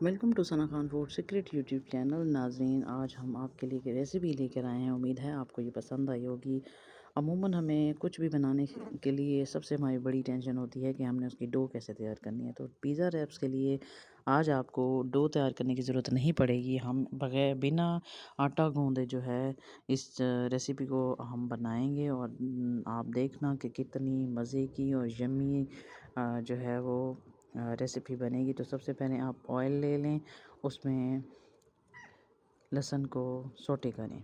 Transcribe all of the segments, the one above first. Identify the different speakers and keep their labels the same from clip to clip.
Speaker 1: Welcome to Sana Khan food secret YouTube channel. नाज़रीन, आज हम आपके लिए एक रेसिपी लेकर आए हैं। उम्मीद है आपको ये पसंद आई होगी। अमूमन हमें कुछ भी बनाने के लिए सबसे हमारी बड़ी टेंशन होती है कि हमने उसकी डो कैसे तैयार करनी है। तो पिज़्ज़ा रैप्स के लिए आज आपको डो तैयार करने की ज़रूरत नहीं पड़ेगी। हम बगैर बिना आटा गूँदे जो है इस रेसिपी को हम बनाएंगे और आप देखना कि कितनी मज़े की और यम्मी जो है वो रेसिपी बनेगी। तो सबसे पहले आप ऑयल ले लें, उसमें लहसुन को सौटे करें।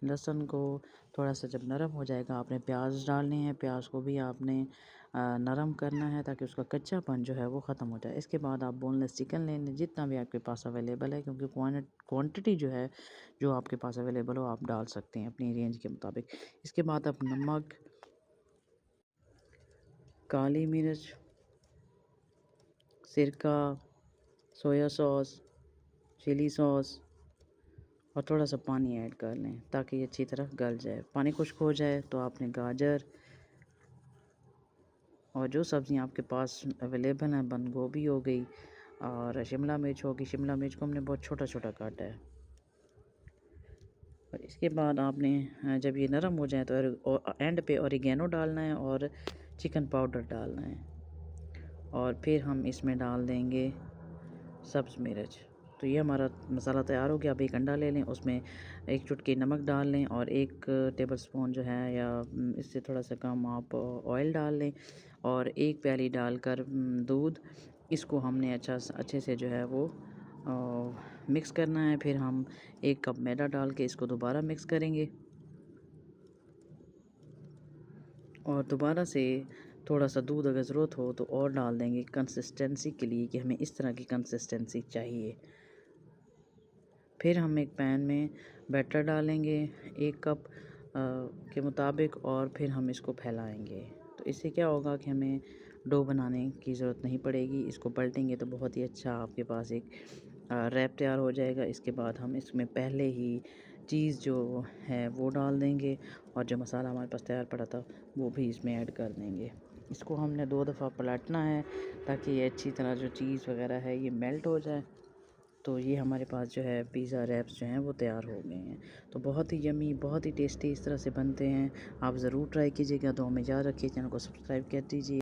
Speaker 1: लहसुन को थोड़ा सा जब नरम हो जाएगा, आपने प्याज डालने हैं। प्याज को भी आपने नरम करना है ताकि उसका कच्चापन जो है वो ख़त्म हो जाए। इसके बाद आप बोनलेस चिकन ले लें, जितना भी आपके पास अवेलेबल है, क्योंकि क्वांटिटी जो है जो आपके पास अवेलेबल हो आप डाल सकते हैं अपनी रेंज के मुताबिक। इसके बाद आप नमक, काली मिर्च, सिरका, सोया सॉस, चिली सॉस और थोड़ा सा पानी ऐड कर लें ताकि ये अच्छी तरह गल जाए। पानी खुश्क हो जाए तो आपने गाजर और जो सब्ज़ियाँ आपके पास अवेलेबल हैं, बंद गोभी हो गई और शिमला मिर्च होगी। शिमला मिर्च को हमने बहुत छोटा छोटा काटा है। और इसके बाद आपने जब ये नरम हो जाए तो एंड पे ऑरिगेनो डालना है और चिकन पाउडर डालना है। और फिर हम इसमें डाल देंगे सब्ज़ मिर्च। तो ये हमारा मसाला तैयार हो गया। अब एक अंडा ले लें, उसमें एक चुटकी नमक डाल लें और 1 टेबलस्पून जो है या इससे थोड़ा सा कम आप ऑयल डाल लें और 1 प्याली डालकर दूध। इसको हमने अच्छे से जो है वो मिक्स करना है। फिर हम 1 कप मैदा डाल के इसको दोबारा मिक्स करेंगे और दोबारा से थोड़ा सा दूध अगर ज़रूरत हो तो और डाल देंगे कंसिस्टेंसी के लिए कि हमें इस तरह की कंसिस्टेंसी चाहिए। फिर हम एक पैन में बैटर डालेंगे 1 कप के मुताबिक और फिर हम इसको फैलाएंगे। तो इससे क्या होगा कि हमें डो बनाने की ज़रूरत नहीं पड़ेगी। इसको पलटेंगे तो बहुत ही अच्छा आपके पास एक रैप तैयार हो जाएगा। इसके बाद हम इसमें पहले ही चीज़ जो है वो डाल देंगे और जो मसाला हमारे पास तैयार पड़ा था वो भी इसमें ऐड कर देंगे। इसको हमने 2 दफ़ा पलटना है ताकि ये अच्छी तरह जो चीज़ वगैरह है ये मेल्ट हो जाए। तो ये हमारे पास जो है पिज़्ज़ा रैप्स जो हैं वो तैयार हो गए हैं। तो बहुत ही यम्मी, बहुत ही टेस्टी इस तरह से बनते हैं। आप ज़रूर ट्राई कीजिएगा। तो हमें याद रखिए, चैनल को सब्सक्राइब कर दीजिए।